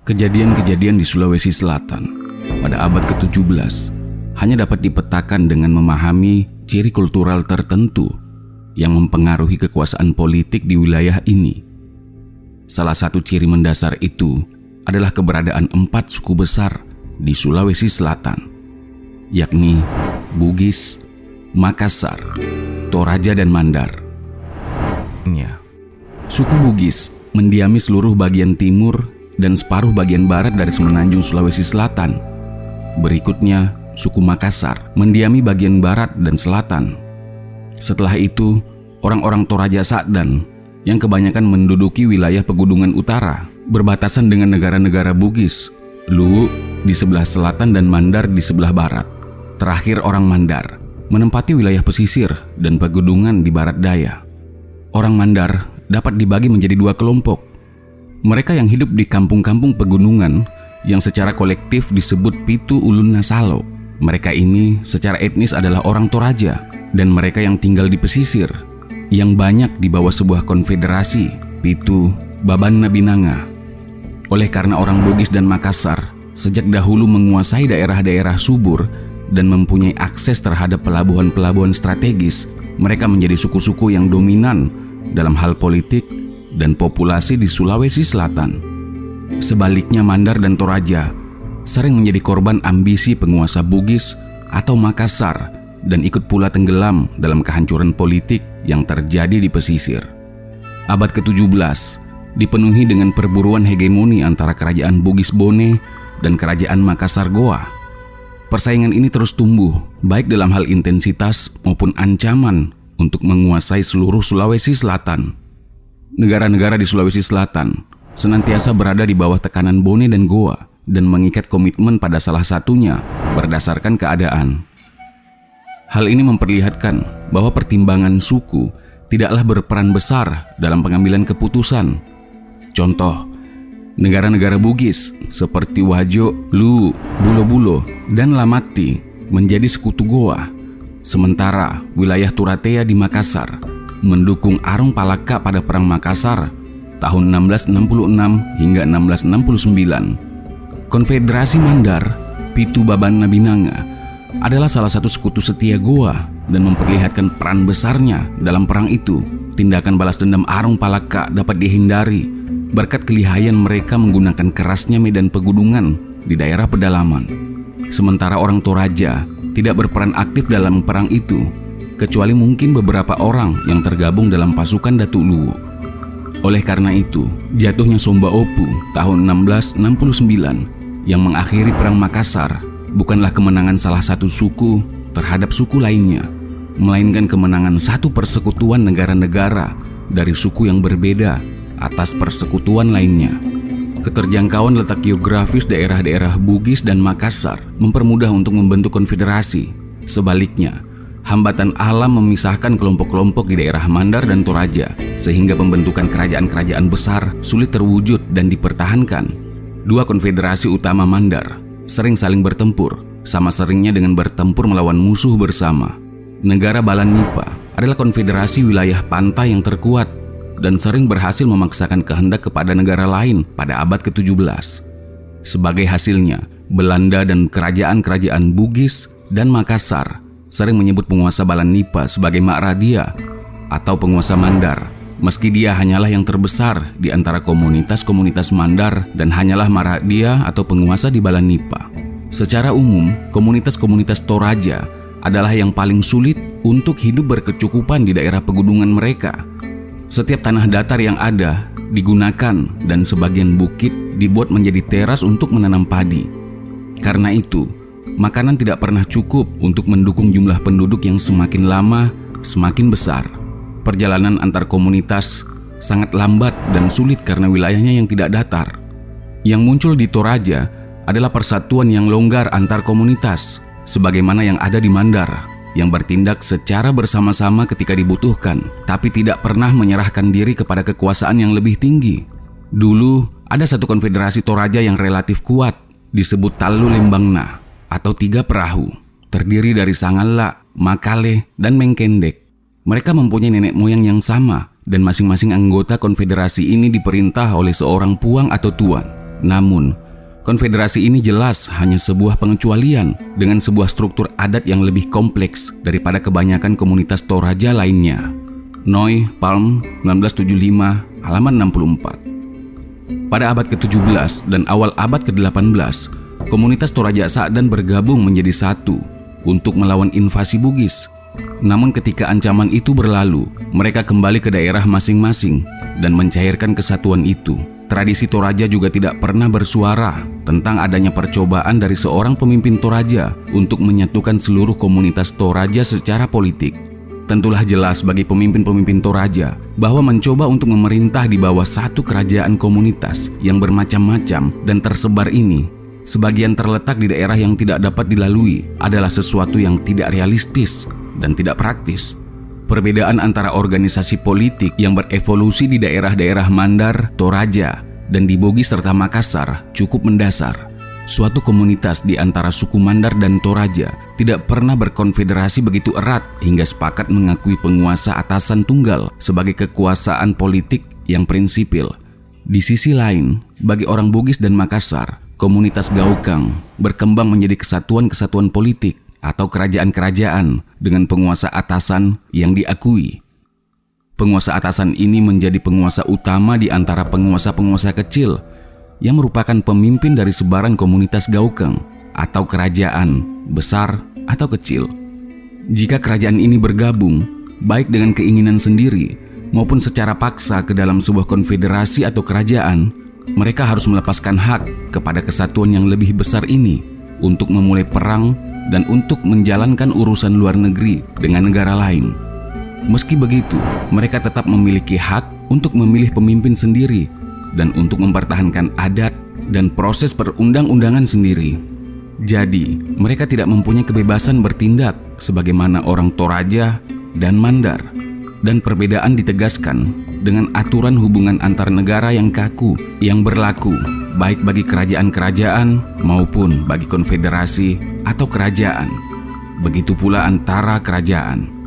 Kejadian-kejadian di Sulawesi Selatan pada abad ke-17 hanya dapat dipetakan dengan memahami ciri kultural tertentu yang mempengaruhi kekuasaan politik di wilayah ini. Salah satu ciri mendasar itu adalah keberadaan 4 suku besar di Sulawesi Selatan, yakni Bugis, Makassar, Toraja, dan Mandar. Suku Bugis mendiami seluruh bagian timur dan separuh bagian barat dari semenanjung Sulawesi Selatan. Berikutnya, suku Makassar mendiami bagian barat dan selatan. Setelah itu, orang-orang Toraja Sa'dan yang kebanyakan menduduki wilayah pegunungan utara, berbatasan dengan negara-negara Bugis, Luwu di sebelah selatan dan Mandar di sebelah barat. Terakhir, orang Mandar menempati wilayah pesisir dan pegunungan di barat daya. Orang Mandar dapat dibagi menjadi 2 kelompok. Mereka yang hidup di kampung-kampung pegunungan yang secara kolektif disebut Pitu Ulun Nasalo. Mereka ini secara etnis adalah orang Toraja, dan mereka yang tinggal di pesisir yang banyak di bawah sebuah konfederasi Pitu Baban Nabinanga. Oleh karena orang Bugis dan Makassar sejak dahulu menguasai daerah-daerah subur dan mempunyai akses terhadap pelabuhan-pelabuhan strategis, mereka menjadi suku-suku yang dominan dalam hal politik dan populasi di Sulawesi Selatan. Sebaliknya, Mandar dan Toraja sering menjadi korban ambisi penguasa Bugis atau Makassar dan ikut pula tenggelam dalam kehancuran politik yang terjadi di pesisir. Abad ke-17 dipenuhi dengan perburuan hegemoni antara kerajaan Bugis Bone dan kerajaan Makassar Goa. Persaingan ini terus tumbuh, baik dalam hal intensitas maupun ancaman untuk menguasai seluruh Sulawesi Selatan. Negara-negara di Sulawesi Selatan senantiasa berada di bawah tekanan Bone dan Goa dan mengikat komitmen pada salah satunya berdasarkan keadaan. Hal ini memperlihatkan bahwa pertimbangan suku tidaklah berperan besar dalam pengambilan keputusan. Contoh, negara-negara Bugis seperti Wajo, Luwu, Bulo-Bulo, dan Lamati menjadi sekutu Goa. Sementara wilayah Turatea di Makassar mendukung Arung Palaka pada Perang Makassar tahun 1666 hingga 1669. Konfederasi Mandar, Pitu Baban Nabinanga, adalah salah satu sekutu setia Goa dan memperlihatkan peran besarnya dalam perang itu. Tindakan balas dendam Arung Palaka dapat dihindari berkat kelihayan mereka menggunakan kerasnya medan pegunungan di daerah pedalaman. Sementara orang Toraja tidak berperan aktif dalam perang itu, kecuali mungkin beberapa orang yang tergabung dalam pasukan Datuk Luwu. Oleh karena itu, jatuhnya Somba Opu tahun 1669 yang mengakhiri Perang Makassar bukanlah kemenangan salah satu suku terhadap suku lainnya, melainkan kemenangan satu persekutuan negara-negara dari suku yang berbeda atas persekutuan lainnya. Keterjangkauan letak geografis daerah-daerah Bugis dan Makassar mempermudah untuk membentuk konfederasi. Sebaliknya, hambatan alam memisahkan kelompok-kelompok di daerah Mandar dan Toraja, sehingga pembentukan kerajaan-kerajaan besar sulit terwujud dan dipertahankan. 2 konfederasi utama Mandar sering saling bertempur, sama seringnya dengan bertempur melawan musuh bersama. Negara Balan Nipa adalah konfederasi wilayah pantai yang terkuat dan sering berhasil memaksakan kehendak kepada negara lain pada abad ke-17. Sebagai hasilnya, Belanda dan kerajaan-kerajaan Bugis dan Makassar sering menyebut penguasa Balan Nipa sebagai Mak Radia atau penguasa Mandar, meski dia hanyalah yang terbesar di antara komunitas-komunitas Mandar dan hanyalah Mak Radia atau penguasa di Balan Nipa. Secara umum, komunitas-komunitas Toraja adalah yang paling sulit untuk hidup berkecukupan di daerah pegunungan mereka. Setiap tanah datar yang ada digunakan dan sebagian bukit dibuat menjadi teras untuk menanam padi. Karena itu, makanan tidak pernah cukup untuk mendukung jumlah penduduk yang semakin lama semakin besar. Perjalanan antar komunitas sangat lambat dan sulit karena wilayahnya yang tidak datar. Yang muncul di Toraja adalah persatuan yang longgar antar komunitas, sebagaimana yang ada di Mandar, yang bertindak secara bersama-sama ketika dibutuhkan, tapi tidak pernah menyerahkan diri kepada kekuasaan yang lebih tinggi. Dulu, ada satu konfederasi Toraja yang relatif kuat, disebut Talu Lembangna, atau 3 perahu, terdiri dari Sangala, Makale, dan Mengkendek. Mereka mempunyai nenek moyang yang sama, dan masing-masing anggota konfederasi ini diperintah oleh seorang puang atau tuan. Namun, konfederasi ini jelas hanya sebuah pengecualian dengan sebuah struktur adat yang lebih kompleks daripada kebanyakan komunitas Toraja lainnya. Noy, Palm, 1975, halaman 64. Pada abad ke-17 dan awal abad ke-18, komunitas Toraja Sa'dan bergabung menjadi satu untuk melawan invasi Bugis. Namun ketika ancaman itu berlalu, mereka kembali ke daerah masing-masing dan mencairkan kesatuan itu. Tradisi Toraja juga tidak pernah bersuara tentang adanya percobaan dari seorang pemimpin Toraja untuk menyatukan seluruh komunitas Toraja secara politik. Tentulah jelas bagi pemimpin-pemimpin Toraja bahwa mencoba untuk memerintah di bawah satu kerajaan komunitas yang bermacam-macam dan tersebar ini, sebagian terletak di daerah yang tidak dapat dilalui, adalah sesuatu yang tidak realistis dan tidak praktis. Perbedaan antara organisasi politik yang berevolusi di daerah-daerah Mandar, Toraja, dan di Bugis serta Makassar cukup mendasar. Suatu komunitas di antara suku Mandar dan Toraja tidak pernah berkonfederasi begitu erat hingga sepakat mengakui penguasa atasan tunggal sebagai kekuasaan politik yang prinsipil. Di sisi lain, bagi orang Bugis dan Makassar, komunitas Gaukang berkembang menjadi kesatuan-kesatuan politik atau kerajaan-kerajaan dengan penguasa atasan yang diakui. Penguasa atasan ini menjadi penguasa utama di antara penguasa-penguasa kecil yang merupakan pemimpin dari sebaran komunitas Gaukang atau kerajaan besar atau kecil. Jika kerajaan ini bergabung, baik dengan keinginan sendiri maupun secara paksa ke dalam sebuah konfederasi atau kerajaan, mereka harus melepaskan hak kepada kesatuan yang lebih besar ini untuk memulai perang dan untuk menjalankan urusan luar negeri dengan negara lain. Meski begitu, mereka tetap memiliki hak untuk memilih pemimpin sendiri dan untuk mempertahankan adat dan proses perundang-undangan sendiri. Jadi, mereka tidak mempunyai kebebasan bertindak sebagaimana orang Toraja dan Mandar. Dan perbedaan ditegaskan dengan aturan hubungan antar negara yang kaku yang berlaku baik bagi kerajaan-kerajaan maupun bagi konfederasi atau kerajaan. Begitu pula antara kerajaan.